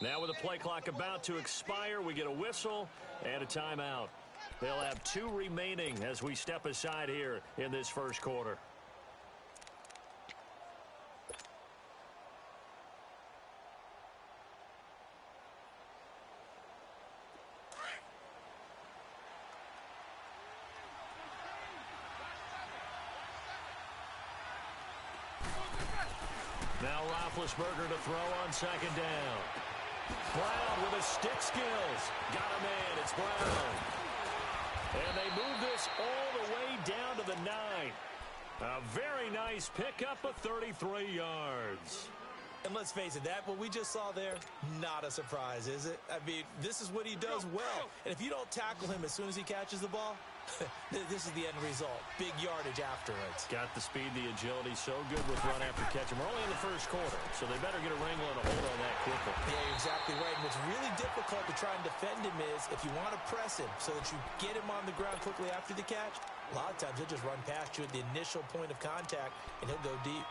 Now with the play clock about to expire, we get a whistle and a timeout. They'll have 2 remaining as we step aside here in this first quarter. Now Roethlisberger to throw on second down. Brown with his stick skills. Got a man. It's Brown. And they move this all the way down to the 9. A very nice pickup of 33 yards. And let's face it, what we just saw there, not a surprise, is it? I mean, this is what he does well. And if you don't tackle him as soon as he catches the ball, this is the end result. Big yardage afterwards. Got the speed, the agility, so good with run after catch. And we're only in the first quarter, so they better get a wrangle and a hold on that quickly. Yeah, you're exactly right. And what's really difficult to try and defend him is if you want to press him so that you get him on the ground quickly after the catch, a lot of times he'll just run past you at the initial point of contact, and he'll go deep.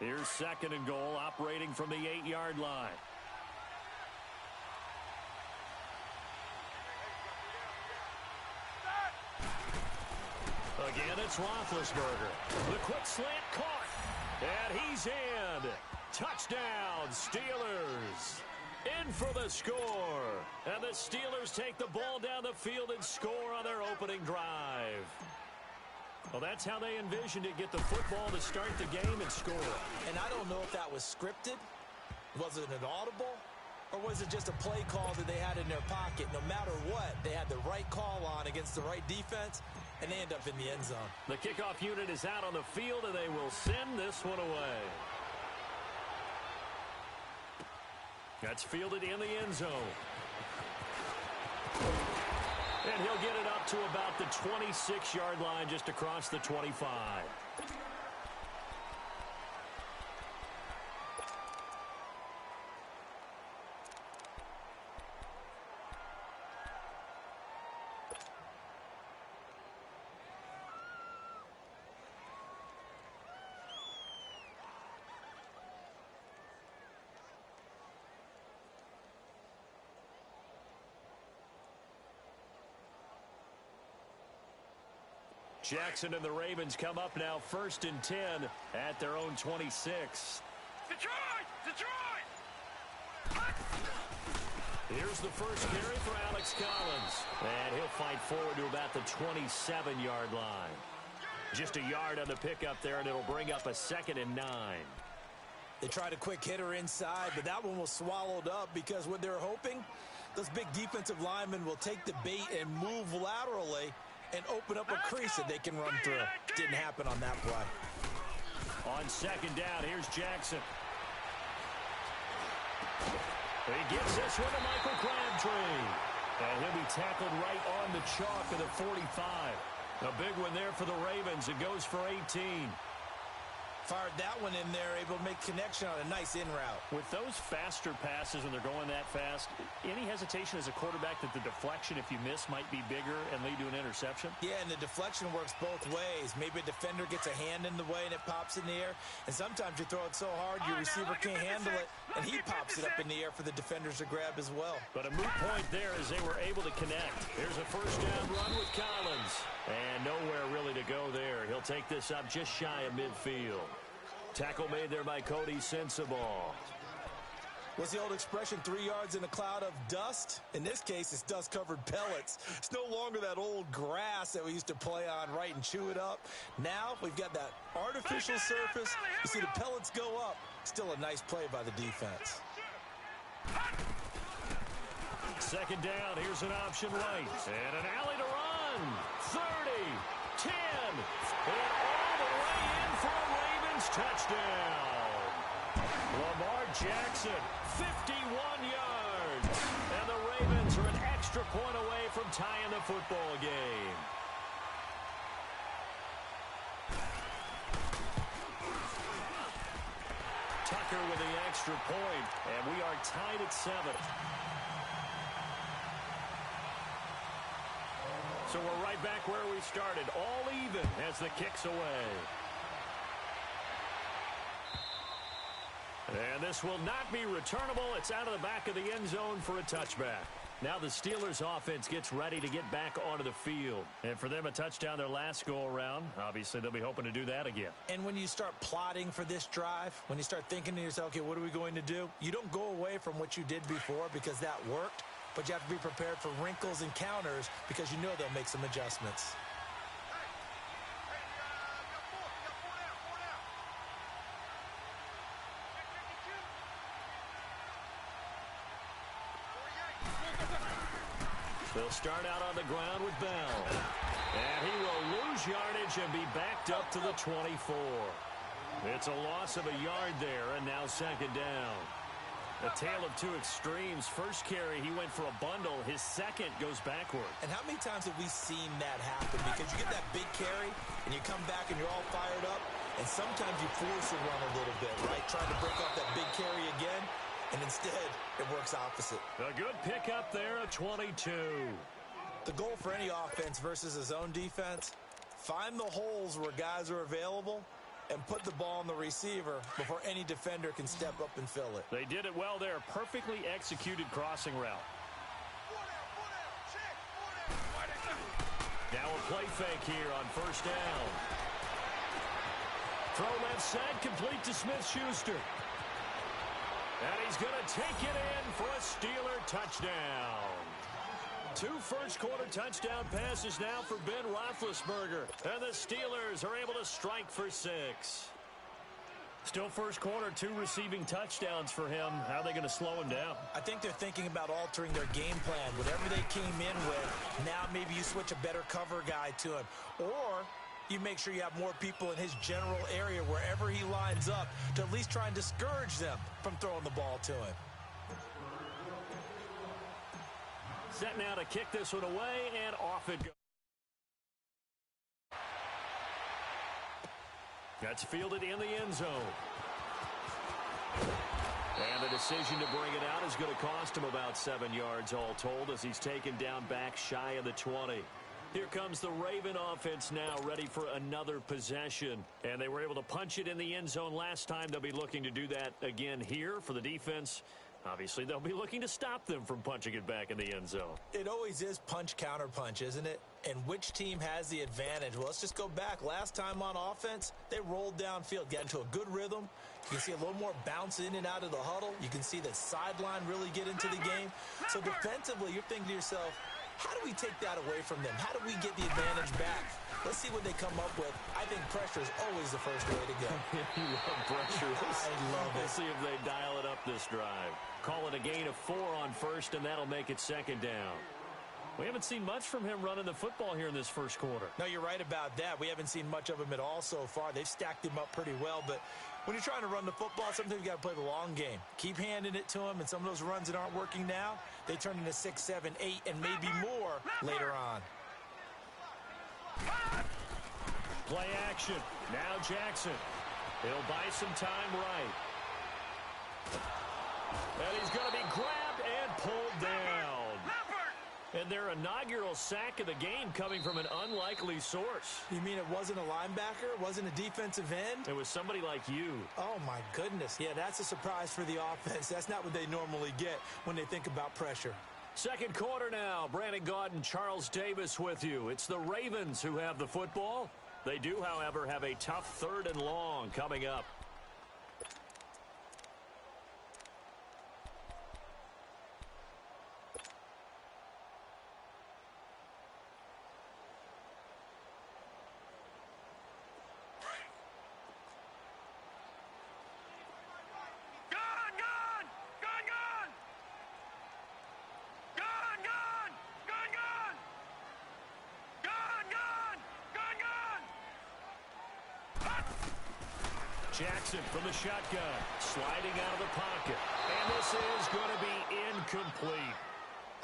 Here's second and goal, operating from the 8-yard line. Again, it's Roethlisberger. The quick slant caught. And he's in. Touchdown, Steelers. In for the score. And the Steelers take the ball down the field and score on their opening drive. Well, that's how they envisioned it, get the football to start the game and score. And I don't know if that was scripted. Was it an audible? Or was it just a play call that they had in their pocket? No matter what, they had the right call on against the right defense, and they end up in the end zone. The kickoff unit is out on the field, and they will send this one away. That's fielded in the end zone. And he'll get it up to about the 26-yard line, just across the 25. Jackson and the Ravens come up now 1st and 10 at their own 26. Detroit! Detroit! Here's the first carry for Alex Collins. And he'll fight forward to about the 27-yard line. Just a yard on the pickup there, and it'll bring up a 2nd and 9. They tried a quick hitter inside, but that one was swallowed up because what they're hoping, those big defensive linemen will take the bait and move laterally and open up a crease that they can run through. Didn't happen on that play. On second down, here's Jackson. He gets this one to Michael Crabtree. And he'll be tackled right on the chalk of the 45. A big one there for the Ravens. It goes for 18. Fired that one in there, able to make connection on a nice in route. With those faster passes when they're going that fast, any hesitation as a quarterback that the deflection, if you miss, might be bigger and lead to an interception? Yeah, and the deflection works both ways. Maybe a defender gets a hand in the way and it pops in the air. And sometimes you throw it so hard your receiver can't handle it, and he pops it up in the air for the defenders to grab as well. But a moot point there as they were able to connect. Here's a first down run with Collins. And nowhere really to go there. He'll take this up just shy of midfield. Tackle made there by Cody Sensabaugh. What's the old expression, 3 yards in a cloud of dust? In this case, it's dust-covered pellets. It's no longer that old grass that we used to play on, right, and chew it up. Now we've got that artificial surface. You see the pellets go up. Still a nice play by the defense. Second down, here's an option right. And an alley to run. 30, 10, and all the way in for a Ravens touchdown. Lamar Jackson, 51 yards. And the Ravens are an extra point away from tying the football game. Tucker with the extra point, and we are tied at 7. So we're right back where we started, all even as the kick's away. And this will not be returnable. It's out of the back of the end zone for a touchback. Now the Steelers offense gets ready to get back onto the field. And for them, a touchdown their last go-around. Obviously, they'll be hoping to do that again. And when you start plotting for this drive, when you start thinking to yourself, okay, what are we going to do? You don't go away from what you did before because that worked, but you have to be prepared for wrinkles and counters because you know they'll make some adjustments. They'll start out on the ground with Bell. And he will lose yardage and be backed up to the 24. It's a loss of a yard there, and now second down. A tale of two extremes. First carry, he went for a bundle. His second goes backward. And how many times have we seen that happen? Because you get that big carry, and you come back, and you're all fired up, and sometimes you force a run a little bit, right? Trying to break off that big carry again. And instead, it works opposite. A good pickup there at 22. The goal for any offense versus a zone defense, find the holes where guys are available and put the ball on the receiver before any defender can step up and fill it. They did it well there. Perfectly executed crossing route. Now a play fake here on first down. Throw left side, complete to Smith-Schuster. And he's going to take it in for a Steeler touchdown. 2 first-quarter touchdown passes now for Ben Roethlisberger. And the Steelers are able to strike for 6. Still first quarter, 2 receiving touchdowns for him. How are they going to slow him down? I think they're thinking about altering their game plan. Whatever they came in with, now maybe you switch a better cover guy to him. Or you make sure you have more people in his general area wherever he lines up to at least try and discourage them from throwing the ball to him. Set now to kick this one away, and off it goes. That's fielded in the end zone. And the decision to bring it out is going to cost him about 7 yards all told as he's taken down back shy of the 20. Here comes the Raven offense now, ready for another possession. And they were able to punch it in the end zone last time. They'll be looking to do that again here for the defense. Obviously, they'll be looking to stop them from punching it back in the end zone. It always is punch-counter-punch, isn't it? And which team has the advantage? Well, let's just go back. Last time on offense, they rolled downfield, got into a good rhythm. You can see a little more bounce in and out of the huddle. You can see the sideline really get into the game. So defensively, you're thinking to yourself, how do we take that away from them? How do we get the advantage back? Let's see what they come up with. I think pressure is always the first way to go. You love pressure. I love it. We'll see if they dial it up this drive. Call it a gain of 4 on first, and that'll make it second down. We haven't seen much from him running the football here in this first quarter. No, you're right about that. We haven't seen much of him at all so far. They've stacked him up pretty well, but when you're trying to run the football, sometimes you got to play the long game. Keep handing it to him, and some of those runs that aren't working now, they turn into 6, 7, 8, and maybe more later on. Play action. Now Jackson. He'll buy some time right. And he's going to be grabbed and pulled down. And their inaugural sack of the game coming from an unlikely source. You mean it wasn't a linebacker? It wasn't a defensive end? It was somebody like you. Oh, my goodness. Yeah, that's a surprise for the offense. That's not what they normally get when they think about pressure. Second quarter now. Brandon Gaudin and Charles Davis with you. It's the Ravens who have the football. They do, however, have a tough 3rd and long coming up. Jackson from the shotgun, sliding out of the pocket. And this is going to be incomplete.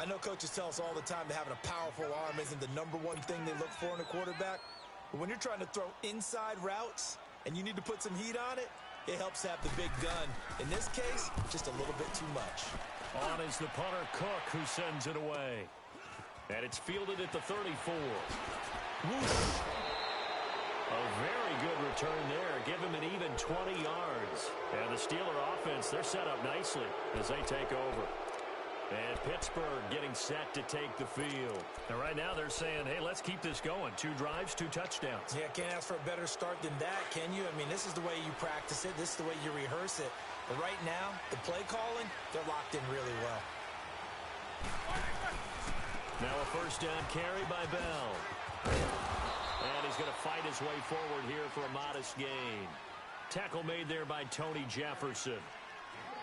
I know coaches tell us all the time that having a powerful arm isn't the #1 thing they look for in a quarterback. But when you're trying to throw inside routes and you need to put some heat on it, it helps to have the big gun. In this case, just a little bit too much. On is the punter, Cook, who sends it away. And it's fielded at the 34. Whoosh. A very good return there. Give him an even 20 yards. And the Steeler offense, they're set up nicely as they take over. And Pittsburgh getting set to take the field. And right now they're saying, hey, let's keep this going. 2 drives, 2 touchdowns. Yeah, can't ask for a better start than that, can you? I mean, this is the way you practice it. This is the way you rehearse it. But right now, the play calling, they're locked in really well. Now a first down carry by Bell. And he's going to fight his way forward here for a modest gain. Tackle made there by Tony Jefferson.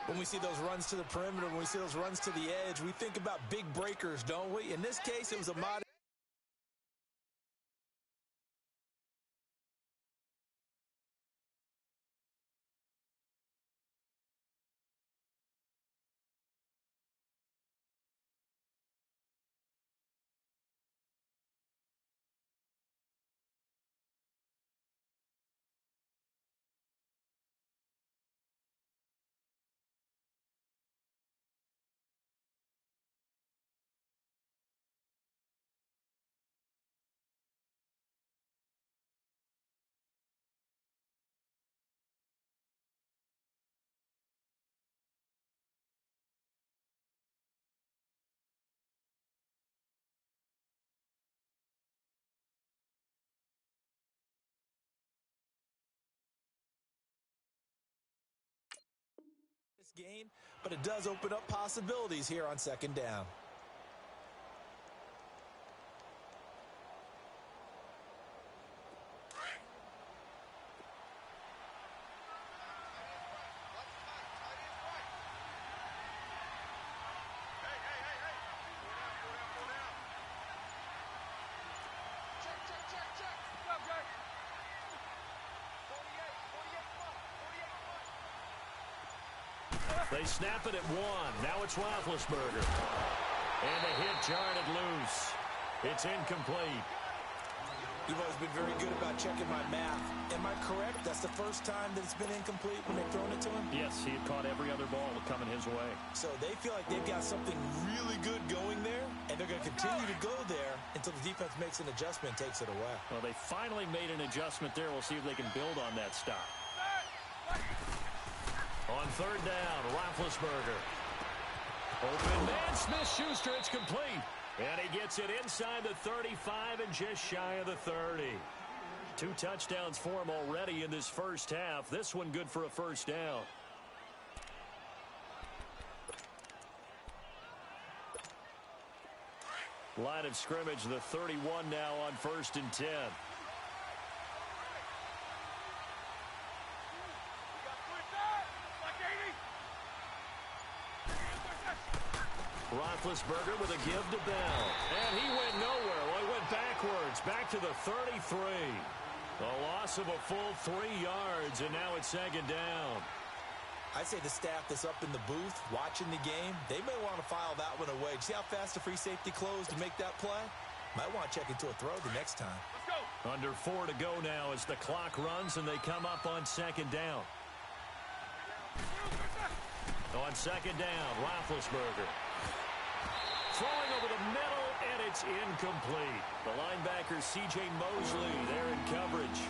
When we see those runs to the perimeter, when we see those runs to the edge, we think about big breakers, don't we? In this case, it was a modest. Gain, but it does open up possibilities here on second down. They snap it at 1. Now it's Roethlisberger. And a hit jarred it loose. It's incomplete. You've always been very good about checking my math. Am I correct? That's the first time that it's been incomplete when they've thrown it to him? Yes, he had caught every other ball coming his way. So they feel like they've got something really good going there, and they're going to continue to go there until the defense makes an adjustment and takes it away. Well, they finally made an adjustment there. We'll see if they can build on that stop. On third down, Roethlisberger. Open man, Smith-Schuster, it's complete. And he gets it inside the 35 and just shy of the 30. 2 touchdowns for him already in this first half. This one good for a first down. Line of scrimmage, the 31 now on 1st and 10. Roethlisberger with a give to Bell. And he went nowhere. Well, he went backwards. Back to the 33. A loss of a full 3 yards, and now it's second down. I'd say the staff that's up in the booth watching the game, they may want to file that one away. See how fast the free safety closed to make that play? Might want to check into a throw the next time. Let's go. Under 4 to go now as the clock runs, and they come up on second down. On second down, Roethlisberger. Throwing over the middle, and it's incomplete. The linebacker, C.J. Mosley, there in coverage.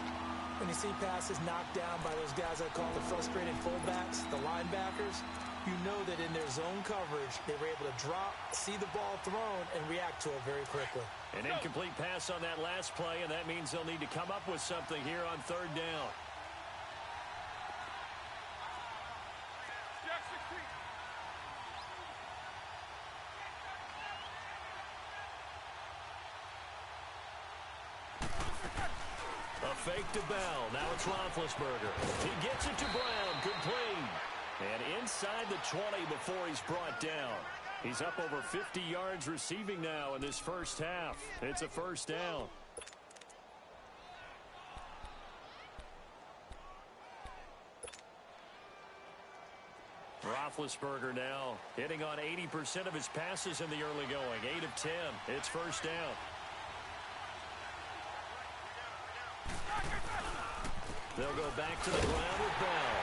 When you see passes knocked down by those guys I call the frustrated fullbacks, the linebackers, you know that in their zone coverage, they were able to drop, see the ball thrown, and react to it very quickly. An incomplete pass on that last play, and that means they'll need to come up with something here on third down. A fake to Bell. Now it's Roethlisberger. He gets it to Brown. Complete. And inside the 20 before he's brought down. He's up over 50 yards receiving now in this first half. It's a first down. Roethlisberger now hitting on 80% of his passes in the early going. 8 of 10. It's first down. They'll go back to the ground with Bell.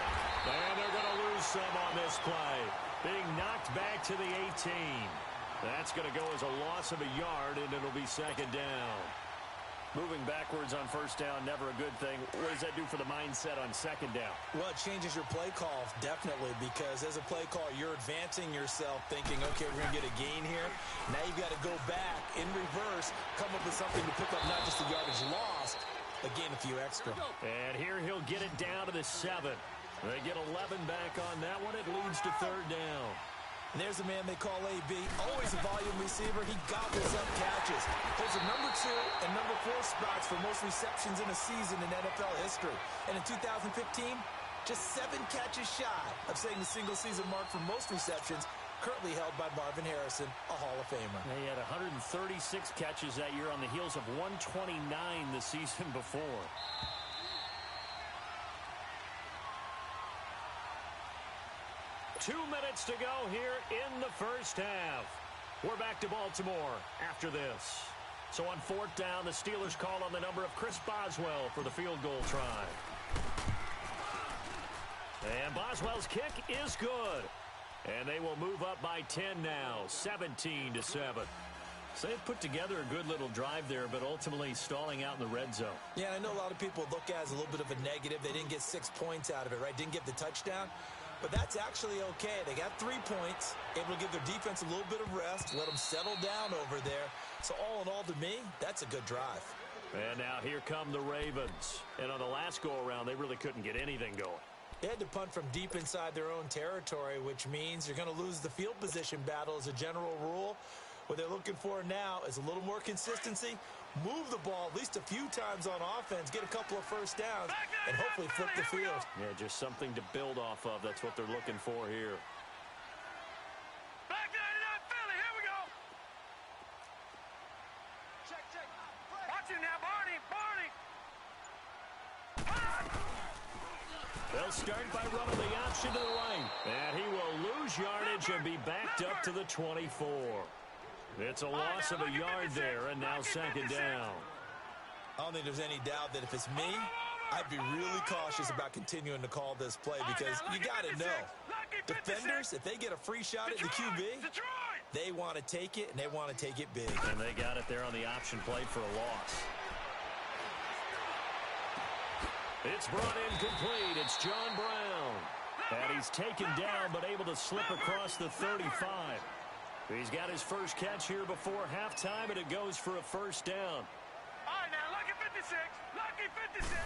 And they're going to lose some on this play. Being knocked back to the 18. That's going to go as a loss of a yard, and it'll be second down. Moving backwards on first down, never a good thing. What does that do for the mindset on second down? Well, it changes your play call, definitely, because as a play call, you're advancing yourself thinking, okay, we're going to get a gain here. Now you've got to go back in reverse, come up with something to pick up not just the yardage lost, but gain a few extra. And here he'll get it down to the 7. They get 11 back on that one. It leads to third down. And there's a man they call AB, always a volume receiver. He gobbles up catches. Holds the number 2 and number 4 spots for most receptions in a season in NFL history. And in 2015, just 7 catches shy of setting the single-season mark for most receptions, currently held by Marvin Harrison, a Hall of Famer. He had 136 catches that year on the heels of 129 the season before. Two minutes to go here in the first half. We're back to Baltimore after this. So on fourth down, the Steelers call on the number of Chris Boswell for the field goal try. And Boswell's kick is good. And they will move up by 10 now, 17-7. So they've put together a good little drive there, but ultimately stalling out in the red zone. Yeah, I know a lot of people look at it as a little bit of a negative. They didn't get 6 points out of it, right? Didn't get the touchdown. But that's actually okay. They got 3 points, able to give their defense a little bit of rest, let them settle down over there. So all in all, to me, that's a good drive. And now here come the Ravens. And on the last go-around, they really couldn't get anything going. They had to punt from deep inside their own territory, which means you're going to lose the field position battle as a general rule. What they're looking for now is a little more consistency, move the ball at least a few times on offense, get a couple of first downs, and hopefully flip the field. Yeah, just something to build off of. That's what they're looking for here. Back 99 Philly, here we go. Check. Watch him now, Barney. They'll start by running the option to the right. And he will lose yardage and be backed up to the 24. It's a loss of a yard there, and now second down. I don't think there's any doubt that if it's me, I'd be really cautious about continuing to call this play because you got to know, defenders, if they get a free shot at the QB, they want to take it, and they want to take it big. And they got it there on the option play for a loss. It's brought in complete. It's John Brown. And he's taken down but able to slip across the 35. He's got his first catch here before halftime, and it goes for a first down. All right, now, lucky 56. Lucky 56.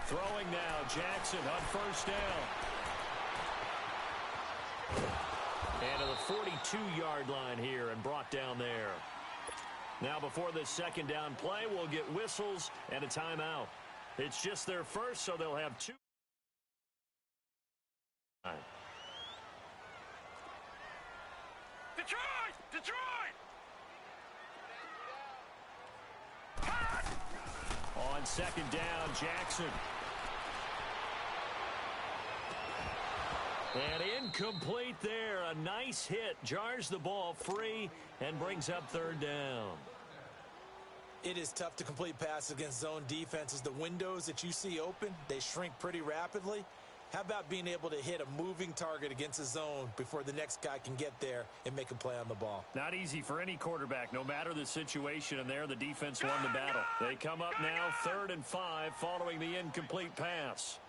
Throwing now, Jackson on first down. And to the 42-yard line here and brought down there. Now before this second down play, we'll get whistles and a timeout. It's just their first, so they'll have 2. Detroit! On second down, Jackson. And incomplete there. A nice hit. Jars the ball free and brings up third down. It is tough to complete passes against zone defenses. The windows that you see open, they shrink pretty rapidly. How about being able to hit a moving target against a zone before the next guy can get there and make a play on the ball? Not easy for any quarterback, no matter the situation, and there the defense won the battle. They come up now 3rd and 5 following the incomplete pass.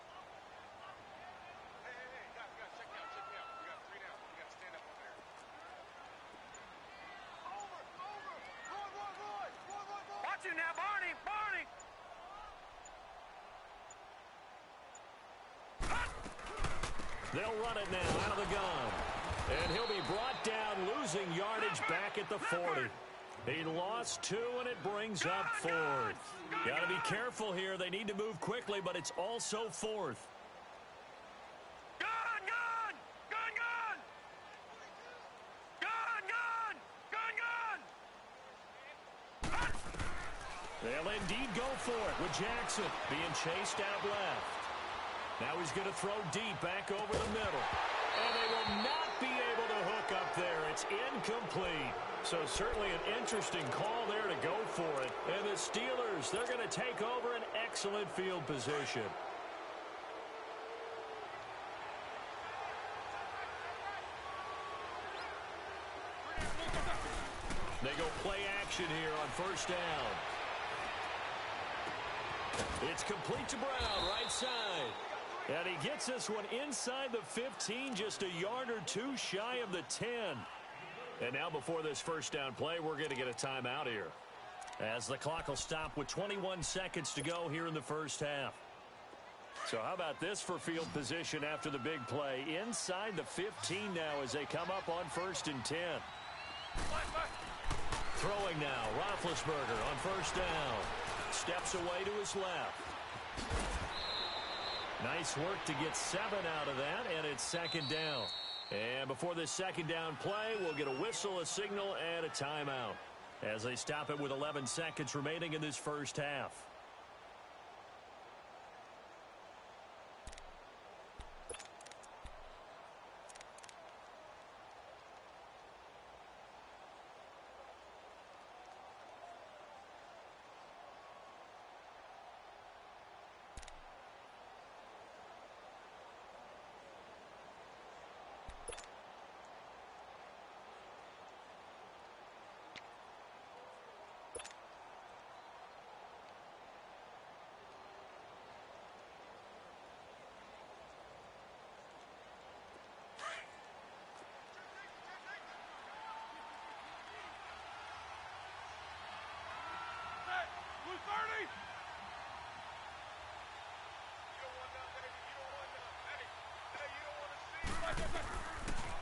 Now, Barney! They'll run it now out of the gun. And he'll be brought down, losing yardage back at the 40. He lost 2, and it brings up 4th. Got to be careful here. They need to move quickly, but it's also 4th. They'll indeed go for it with Jackson being chased out left. Now he's going to throw deep back over the middle. And they will not be able to hook up there. It's incomplete. So certainly an interesting call there to go for it. And the Steelers, they're going to take over an excellent field position. They go play action here on first down. It's complete to Brown, right side. And he gets this one inside the 15, just a yard or two shy of the 10. And now before this first down play, we're going to get a timeout here, as the clock will stop with 21 seconds to go here in the first half. So how about this for field position after the big play? Inside the 15 now as they come up on 1st and 10. Throwing now, Roethlisberger on first down. Steps away to his left. Nice work to get 7 out of that, and it's 2nd down. And before this 2nd down play, we'll get a whistle, a signal, and a timeout as they stop it with 11 seconds remaining in this first half.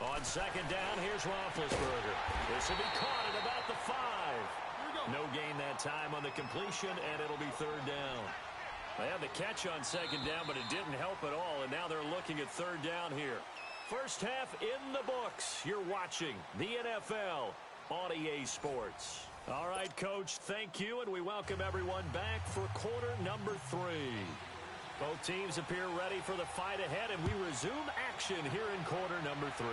On 2nd down, here's Roethlisberger. This will be caught at about the 5. No gain that time on the completion, and it'll be 3rd down. They had the catch on 2nd down, but it didn't help at all, and now they're looking at 3rd down here. First half in the books. You're watching the NFL on EA Sports. All right, Coach, thank you, and we welcome everyone back for quarter number 3. Both teams appear ready for the fight ahead, and we resume action here in quarter number 3.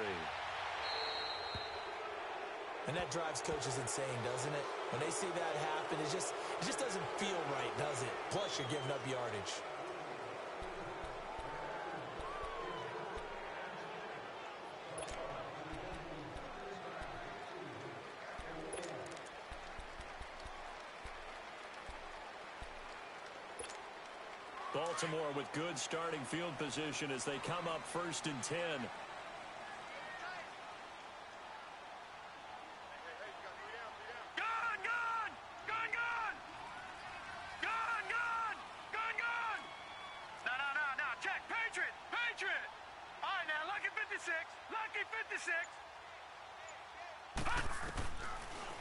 And that drives coaches insane, doesn't it? When they see that happen, it just doesn't feel right, does it? Plus, you're giving up yardage. Baltimore with good starting field position as they come up 1st and 10.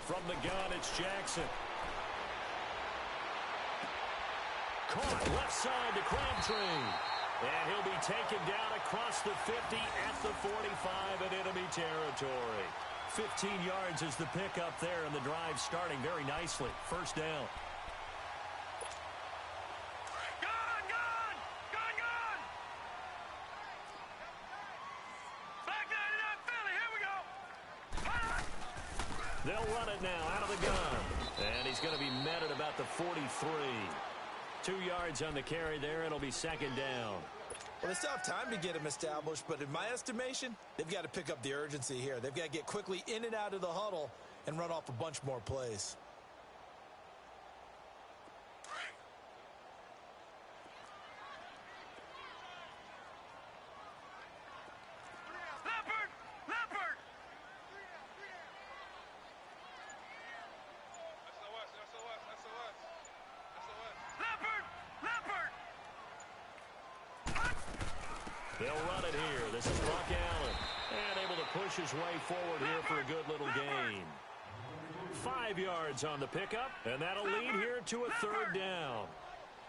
From the gun, it's Jackson. Caught left side to Crabtree. And he'll be taken down across the 50 at the 45 in enemy territory. 15 yards is the pickup there, and the drive starting very nicely. First down. They'll run it now out of the gun. And he's going to be met at about the 43. 2 yards on the carry there. It'll be 2nd down. Well, they still have time to get him established, but in my estimation, they've got to pick up the urgency here. They've got to get quickly in and out of the huddle and run off a bunch more plays. They'll run it here. This is Buck Allen. And able to push his way forward here for a good little gain. 5 yards on the pickup, and that'll lead here to a 3rd down.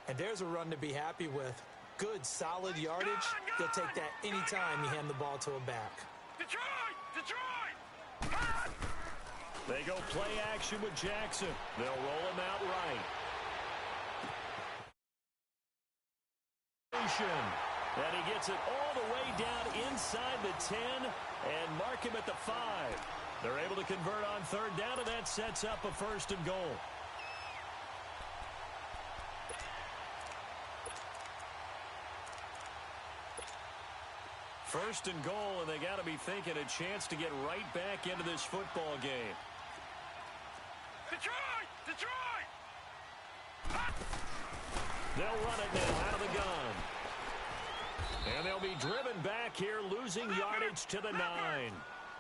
And there's a run to be happy with. Good, solid yardage. They'll take that anytime you hand the ball to a back. Detroit! They go play action with Jackson. They'll roll him out right. And he gets it all the way down inside the 10 and mark him at the 5. They're able to convert on 3rd down, and that sets up a 1st and goal. First and goal, and they got to be thinking a chance to get right back into this football game. Detroit! They'll run it now out of the gun. And they'll be driven back here, losing yardage to the 9.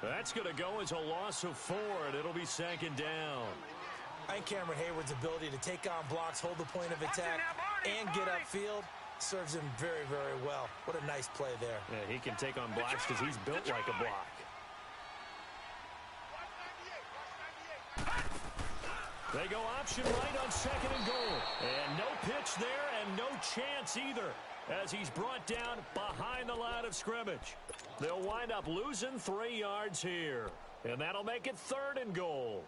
That's going to go as a loss of 4, and it'll be second down. I think Cameron Hayward's ability to take on blocks, hold the point of attack, and get upfield serves him very, very well. What a nice play there. Yeah, he can take on blocks because he's built like a block. They go option right on second and goal. And no pitch there and no chance either as he's brought down behind the line of scrimmage. They'll wind up losing 3 yards here. And that'll make it third and goal.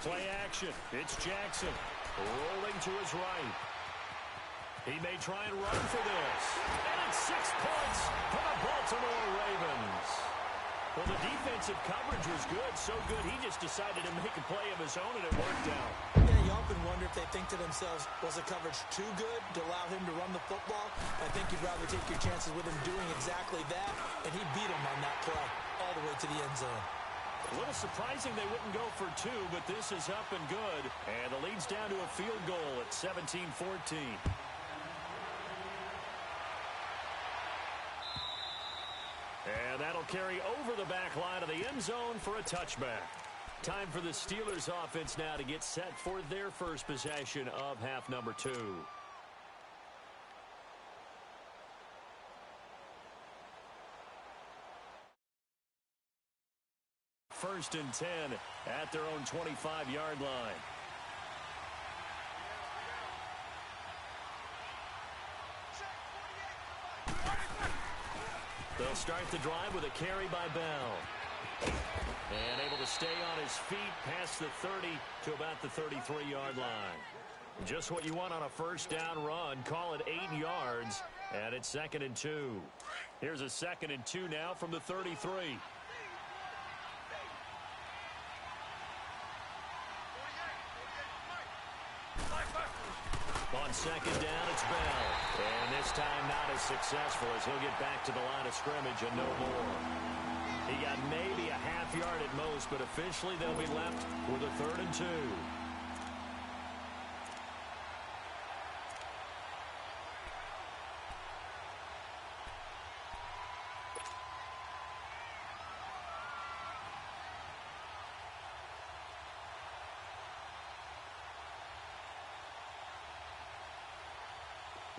Play action. It's Jackson rolling to his right. He may try and run for this. And it's 6 points for the Baltimore Ravens. Well, the defensive coverage was good, so good he just decided to make a play of his own, and it worked out. Yeah, you often wonder if they think to themselves, was the coverage too good to allow him to run the football? I think you'd rather take your chances with him doing exactly that, and he beat him on that play all the way to the end zone. A little surprising they wouldn't go for 2, but this is up and good. And the lead's down to a field goal at 17-14. And that'll carry over the back line of the end zone for a touchback. Time for the Steelers offense now to get set for their first possession of half number 2. First and 10 at their own 25-yard line. They'll start the drive with a carry by Bell. And able to stay on his feet past the 30 to about the 33-yard line. Just what you want on a first down run. Call it 8 yards. And it's second and 2. Here's a second and 2 now from the 33. On second down, it's Bell. And this time not as successful as he'll get back to the line of scrimmage and no more. He got maybe a half yard at most, but officially they'll be left with a third and 2.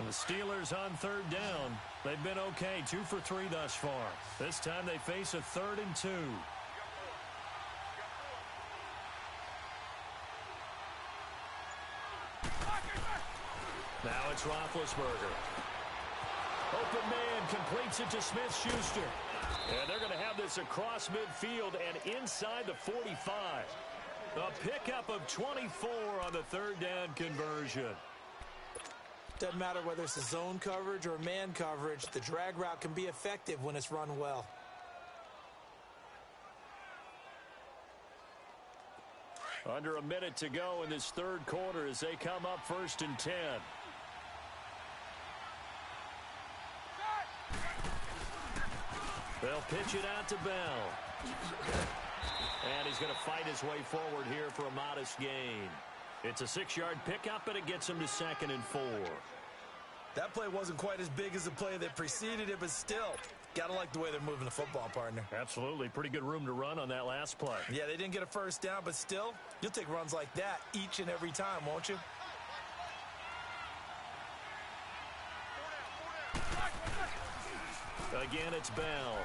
The Steelers on third down. They've been okay, 2 for 3 thus far. This time they face a third and 2. Now it's Roethlisberger. Open man completes it to Smith-Schuster. And they're going to have this across midfield and inside the 45. A pickup of 24 on the third down conversion. Doesn't matter whether it's a zone coverage or man coverage, the drag route can be effective when it's run well. Under a minute to go in this third quarter as they come up first and 10. They'll pitch it out to Bell. And he's going to fight his way forward here for a modest gain. It's a 6-yard pickup, and it gets him to second and 4. That play wasn't quite as big as the play that preceded it, but still, gotta like the way they're moving the football, partner. Absolutely. Pretty good room to run on that last play. Yeah, they didn't get a first down, but still, you'll take runs like that each and every time, won't you? Again, it's Bell.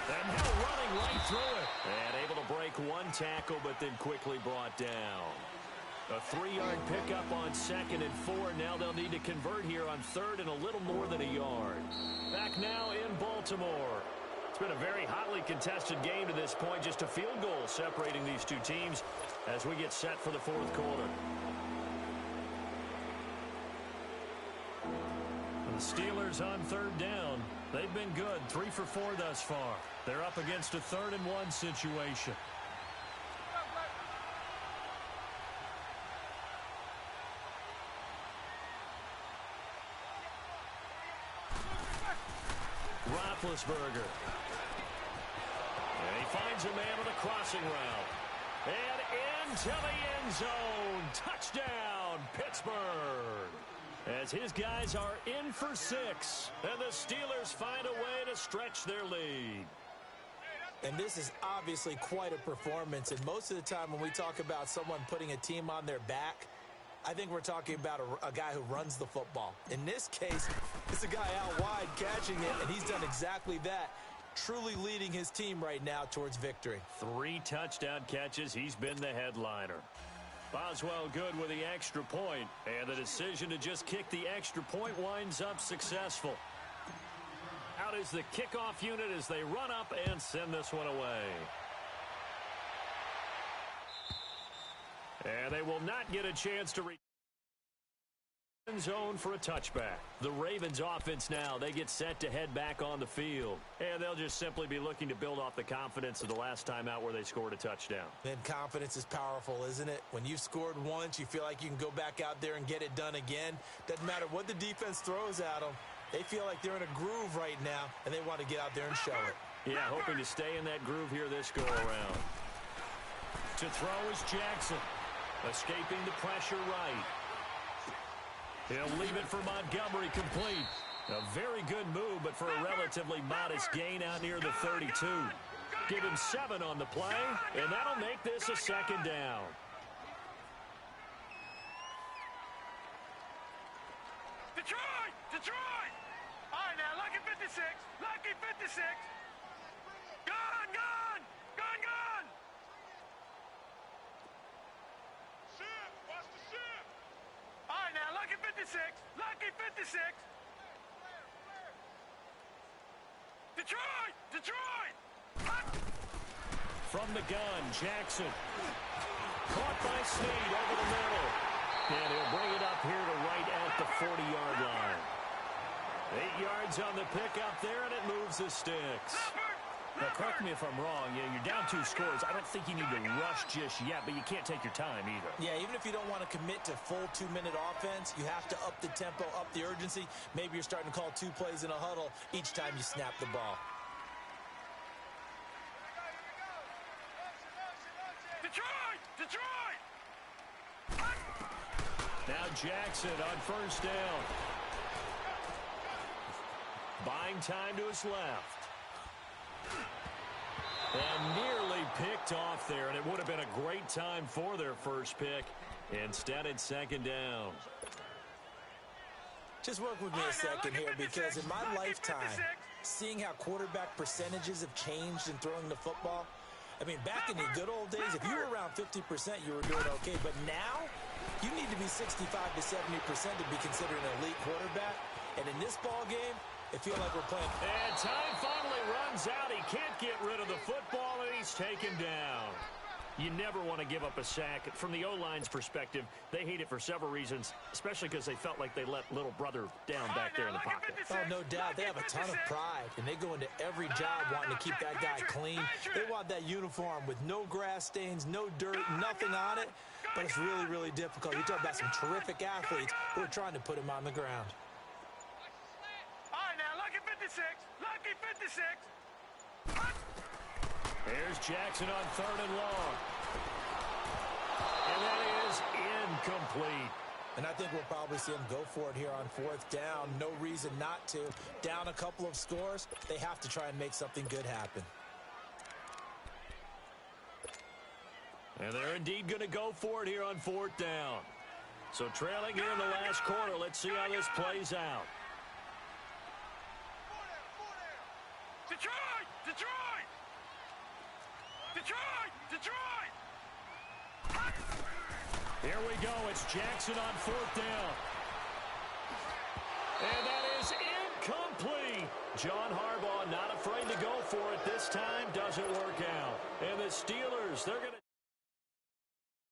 And now running right through it. And able to break one tackle, but then quickly brought down. A 3-yard pickup on second and 4. Now they'll need to convert here on third and a little more than a yard. Back now in Baltimore. It's been a very hotly contested game to this point. Just a field goal separating these two teams as we get set for the fourth quarter. The Steelers on third down. They've been good, 3 for 4 thus far. They're up against a 3rd-and-1 situation. Roethlisberger. And he finds a man with a crossing route. And into the end zone. Touchdown, Pittsburgh. As his guys are in for 6. And the Steelers find a way to stretch their lead. And this is obviously quite a performance. And most of the time when we talk about someone putting a team on their back, I think we're talking about a guy who runs the football. In this case, it's a guy out wide catching it, and he's done exactly that, truly leading his team right now towards victory. 3 touchdown catches. He's been the headliner. Boswell good with the extra point, and the decision to just kick the extra point winds up successful. Out is the kickoff unit as they run up and send this one away. And they will not get a chance to reach zone for a touchback. The Ravens offense now, they get set to head back on the field. And they'll just simply be looking to build off the confidence of the last time out where they scored a touchdown. And confidence is powerful, isn't it? When you've scored once, you feel like you can go back out there and get it done again. Doesn't matter what the defense throws at them. They feel like they're in a groove right now, and they want to get out there and show it. Yeah, hoping to stay in that groove here this go-around. To throw is Jackson. Escaping the pressure right. He'll leave it for Montgomery complete. A very good move, but for a relatively modest gain out near the 32. Give him 7 on the play, and that'll make this a 2nd down. Detroit! Detroit! All right, now, lucky 56. Lucky 56. Gone, gone! Gone, gone! Ship! Watch the ship! All right, now, lucky 56. Lucky 56. Detroit! Detroit! From the gun, Jackson. Caught by Snead over the middle. And he'll bring it up here to right at the 40-yard line. 8 yards on the pickup there, and it moves the sticks. Now, correct me if I'm wrong. Yeah, you're down 2 scores. I don't think you need to rush just yet, but you can't take your time either. Yeah, even if you don't want to commit to full 2-minute offense, you have to up the tempo, up the urgency. Maybe you're starting to call 2 plays in a huddle each time you snap the ball. Detroit! Detroit! Now Jackson on 1st down. Buying time to his left. And nearly picked off there, and it would have been a great time for their first pick. Instead, it's 2nd down. Just work with me a second here, because in my lifetime, seeing how quarterback percentages have changed in throwing the football, I mean, back in the good old days, if you were around 50%, you were doing okay. But now, you need to be 65 to 70% to be considered an elite quarterback. And in this ball game, it feels like we're playing. And time finally runs out. He can't get rid of the football, and he's taken down. You never want to give up a sack. From the O-line's perspective, they hate it for several reasons, especially because they felt like they let little brother down back there in the pocket. Oh, no doubt. They have a ton of pride, and they go into every job wanting to keep that guy clean. They want that uniform with no grass stains, no dirt, nothing on it. But it's really, really difficult. You're talking about some terrific athletes who are trying to put him on the ground. All right, now, lucky 56. Lucky 56. Here's Jackson on 3rd and long. And that is incomplete. And I think we'll probably see him go for it here on 4th down. No reason not to. Down a couple of scores, they have to try and make something good happen. And they're indeed going to go for it here on 4th down. So trailing here in the last quarter, let's see how this plays out. Detroit! Detroit! Detroit! Detroit! Here we go. It's Jackson on 4th down. And that is incomplete. John Harbaugh not afraid to go for it this time. Doesn't work out. And the Steelers, they're going to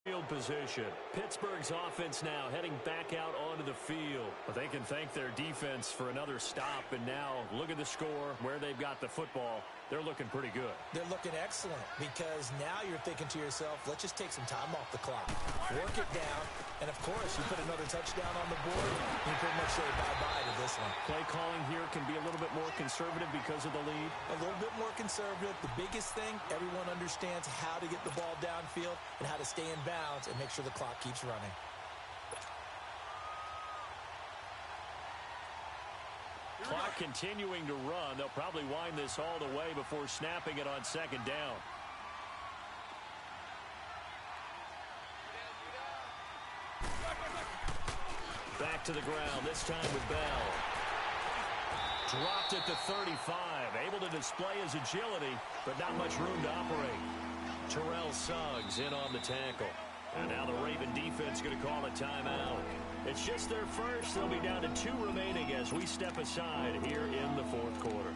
Field position. Pittsburgh's offense now heading back out onto the field. But they can thank their defense for another stop. And now look at the score, where they've got the football. They're looking pretty good. They're looking excellent because now you're thinking to yourself, let's just take some time off the clock. Work it down. And, of course, you put another touchdown on the board, you pretty much say bye-bye to this one. Play calling here can be a little bit more conservative because of the lead. A little bit more conservative. The biggest thing, everyone understands how to get the ball downfield and how to stay in bounds and make sure the clock keeps running. Clock continuing to run. They'll probably wind this all the way before snapping it on second down. Back to the ground, this time with Bell. Dropped at the 35. Able to display his agility, but not much room to operate. Terrell Suggs in on the tackle. And now the Raven defense going to call a timeout. It's just their first. They'll be down to 2 remaining as we step aside here in the fourth quarter.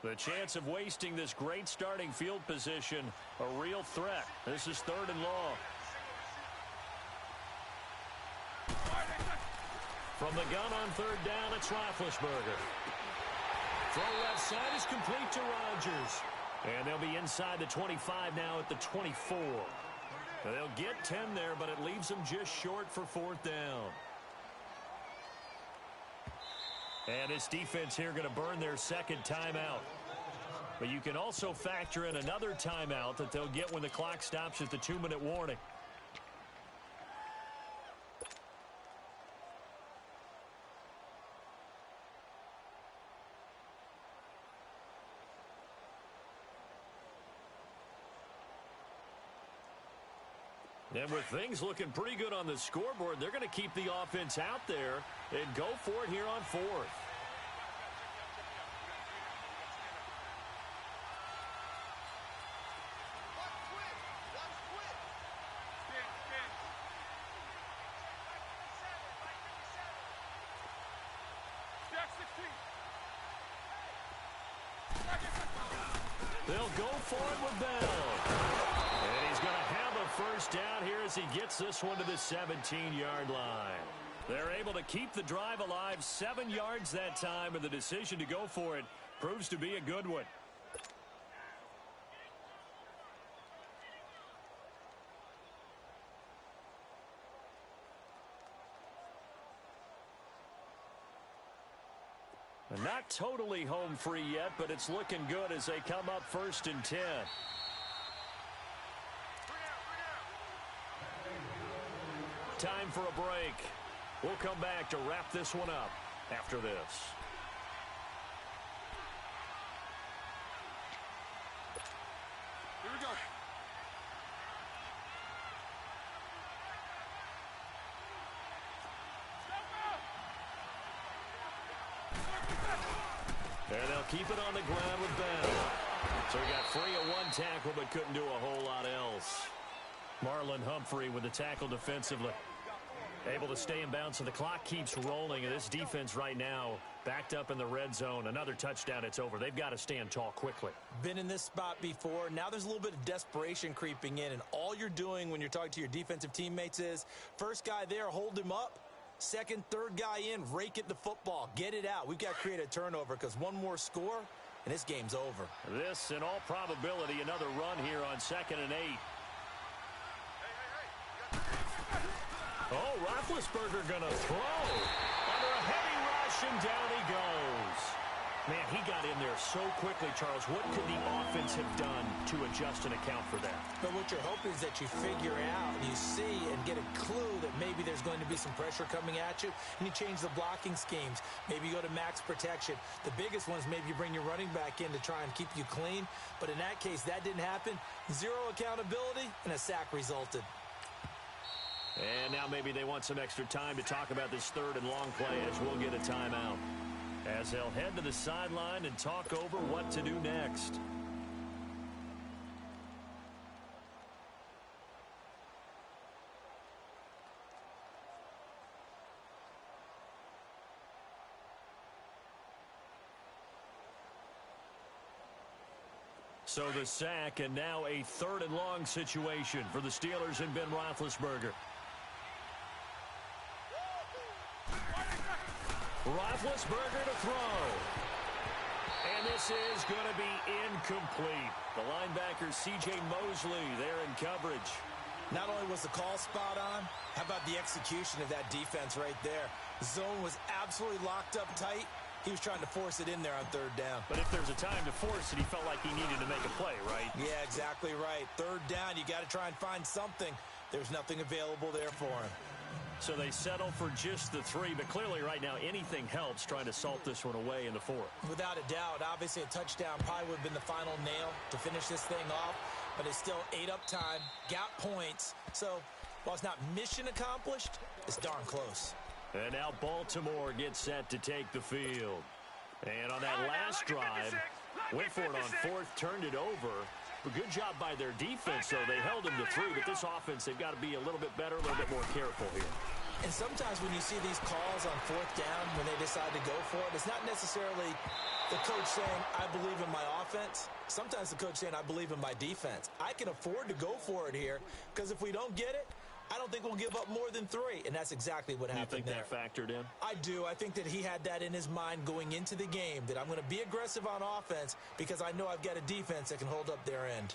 The chance of wasting this great starting field position, a real threat. This is 3rd and long. From the gun on 3rd down, it's Roethlisberger. Throw left side is complete to Rodgers. And they'll be inside the 25 now at the 24. Now they'll get 10 there, but it leaves them just short for 4th down. And this defense here going to burn their 2nd timeout. But you can also factor in another timeout that they'll get when the clock stops at the 2-minute warning. And with things looking pretty good on the scoreboard, they're going to keep the offense out there and go for it here on 4th. They'll go for it with Bell. And he's going to have a first down here as he gets this one to the 17-yard line. They're able to keep the drive alive, 7 yards that time, and the decision to go for it proves to be a good one. Not totally home free yet, but it's looking good as they come up 1st and 10. Time for a break. We'll come back to wrap this one up after this. Here we go. And they'll keep it on the ground with Bell. So he got free of 1 tackle but couldn't do a whole lot else. Marlon Humphrey with the tackle defensively. Able to stay in bounds, so the clock keeps rolling. And this defense right now backed up in the red zone. Another touchdown, it's over. They've got to stand tall quickly. Been in this spot before. Now there's a little bit of desperation creeping in. And all you're doing when you're talking to your defensive teammates is, first guy there, hold him up. Second, third guy in, rake at the football. Get it out. We've got to create a turnover because one more score, and this game's over. This, in all probability, another run here on 2nd and 8. Oh, Roethlisberger going to throw. Under a heavy rush, and down he goes. Man, he got in there so quickly, Charles. What could the offense have done to adjust and account for that? But what you're hoping is that you figure out, you see, and get a clue that maybe there's going to be some pressure coming at you, and you change the blocking schemes. Maybe you go to max protection. The biggest one is maybe you bring your running back in to try and keep you clean. But in that case, that didn't happen. 0 accountability, and a sack resulted. And now maybe they want some extra time to talk about this 3rd and long play as we'll get a timeout. As they'll head to the sideline and talk over what to do next. So the sack, and now a 3rd and long situation for the Steelers and Ben Roethlisberger. Roethlisberger to throw. And this is going to be incomplete. The linebacker, C.J. Mosley, there in coverage. Not only was the call spot on, how about the execution of that defense right there? The zone was absolutely locked up tight. He was trying to force it in there on 3rd down. But if there's a time to force it, he felt like he needed to make a play, right? Yeah, exactly right. 3rd down, you got to try and find something. There's nothing available there for him. So they settle for just the 3, but clearly right now anything helps trying to salt this one away in the 4th. Without a doubt, obviously a touchdown probably would have been the final nail to finish this thing off, but it's still 8 up time, got points. So while it's not mission accomplished, it's darn close. And now Baltimore gets set to take the field. And on that last drive, went for it on 4th, turned it over. A good job by their defense, though. They held them to 3, but this offense, they've got to be a little bit better, a little bit more careful here. And sometimes when you see these calls on 4th down, when they decide to go for it, it's not necessarily the coach saying, I believe in my offense. Sometimes the coach saying, I believe in my defense. I can afford to go for it here, because if we don't get it, I don't think we'll give up more than 3, and that's exactly what happened there. You think that factored in? I do. I think that he had that in his mind going into the game, that I'm going to be aggressive on offense because I know I've got a defense that can hold up their end.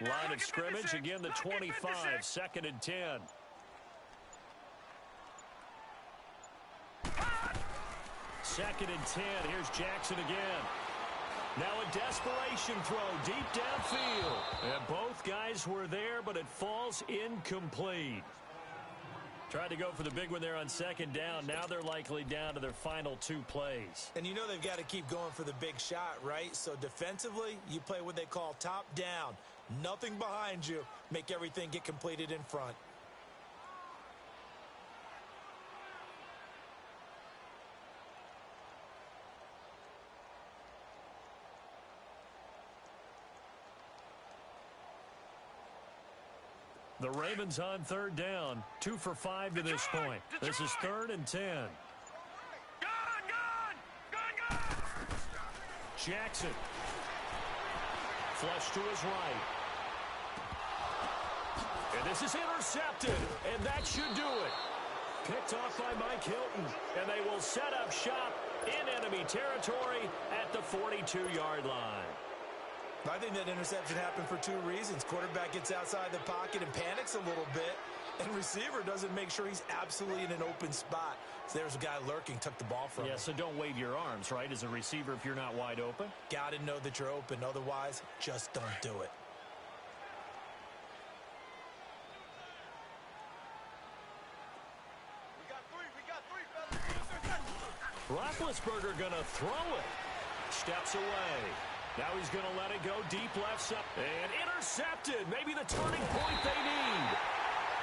Line of scrimmage, again the 25, 2nd and 10. Second and 10, here's Jackson again. Now a desperation throw deep downfield. And both guys were there, but it falls incomplete. Tried to go for the big one there on 2nd down. Now they're likely down to their final 2 plays. And you know they've got to keep going for the big shot, right? So defensively, you play what they call top down. Nothing behind you. Make everything get completed in front. The Ravens on 3rd down. 2 for 5 to this point. This is 3rd and 10. Gun! Jackson. Flush to his right. And this is intercepted. And that should do it. Picked off by Mike Hilton. And they will set up shop in enemy territory at the 42-yard line. I think that interception happened for 2 reasons. Quarterback gets outside the pocket and panics a little bit. And receiver doesn't make sure he's absolutely in an open spot. So there's a guy lurking, took the ball from him. Yeah, so don't wave your arms, right, as a receiver if you're not wide open. Got to know that you're open. Otherwise, just don't do it. Roethlisberger going to throw it. Steps away. Now he's going to let it go deep left side. And intercepted. Maybe the turning point they need.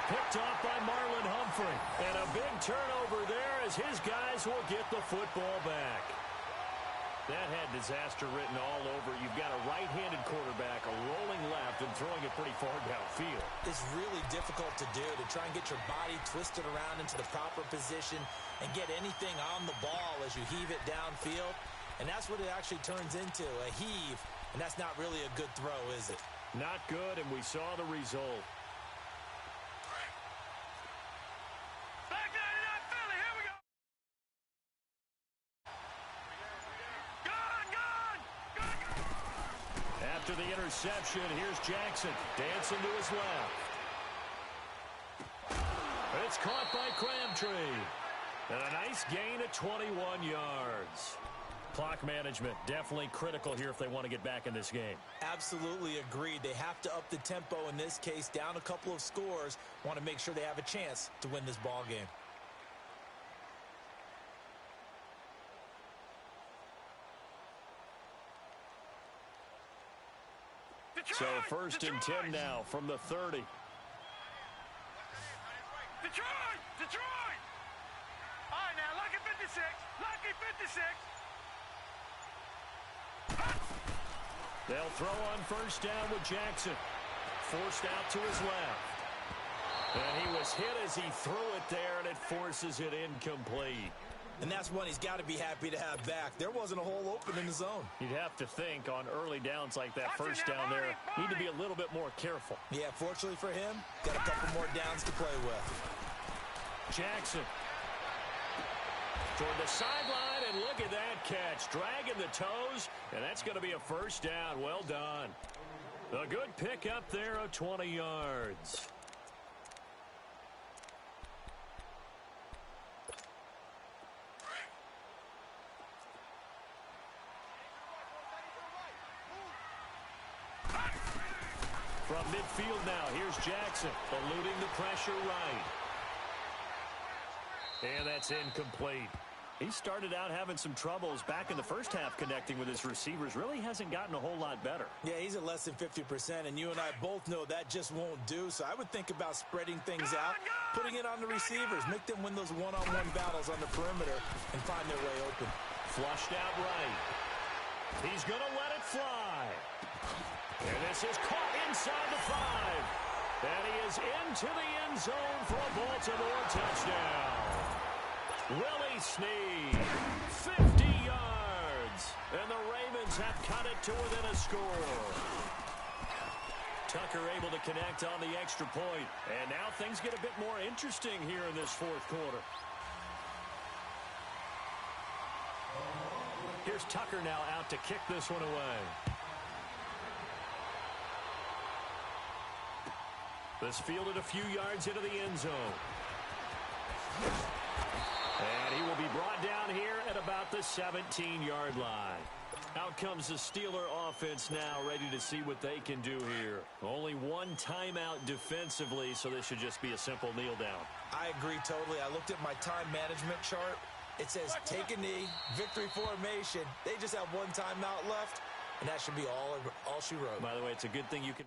Picked off by Marlon Humphrey. And a big turnover there as his guys will get the football back. That had disaster written all over. You've got a right-handed quarterback, a rolling left, and throwing it pretty far downfield. It's really difficult to do, to try and get your body twisted around into the proper position and get anything on the ball as you heave it downfield. And that's what it actually turns into, a heave. And that's not really a good throw, is it? Not good, and we saw the result. Back 99 Philly, here we go. Gun! After the interception, here's Jackson. Dancing to his left. It's caught by Crabtree. And a nice gain at 21 yards. Clock management definitely critical here if they want to get back in this game. Absolutely agreed. They have to up the tempo in this case, down a couple of scores. Want to make sure they have a chance to win this ball game. So 1st and 10 now from the 30. Detroit! All right, now, lucky 56. Lucky 56. They'll throw on first down with Jackson. Forced out to his left. And he was hit as he threw it there, and it forces it incomplete. And that's one he's got to be happy to have back. There wasn't a hole open in the zone. You'd have to think on early downs like that, first down there, need to be a little bit more careful. Yeah, fortunately for him, got a couple more downs to play with. Jackson toward the sideline, and look at that catch. Dragging the toes, and that's going to be a first down. Well done. A good pick up there of 20 yards. From midfield now, here's Jackson, eluding the pressure right. And that's incomplete. He started out having some troubles back in the first half connecting with his receivers. Really hasn't gotten a whole lot better. Yeah, he's at less than 50%, and you and I both know that just won't do. So I would think about spreading things out, putting it on the receivers, make them win those one-on-one battles on the perimeter and find their way open. Flushed out right. He's going to let it fly. And this is caught inside the 5. And he is into the end zone for a Baltimore touchdown. Willie Snead, 50 yards. And the Ravens have cut it to within a score. Tucker able to connect on the extra point. And now things get a bit more interesting here in this fourth quarter. Here's Tucker now out to kick this one away. This fielded a few yards into the end zone. And he will be brought down here at about the 17-yard line. Out comes the Steeler offense now, ready to see what they can do here. Only one timeout defensively, so this should just be a simple kneel down. I agree totally. I looked at my time management chart. It says take a knee, victory formation. They just have one timeout left, and that should be all she wrote. By the way, it's a good thing you can...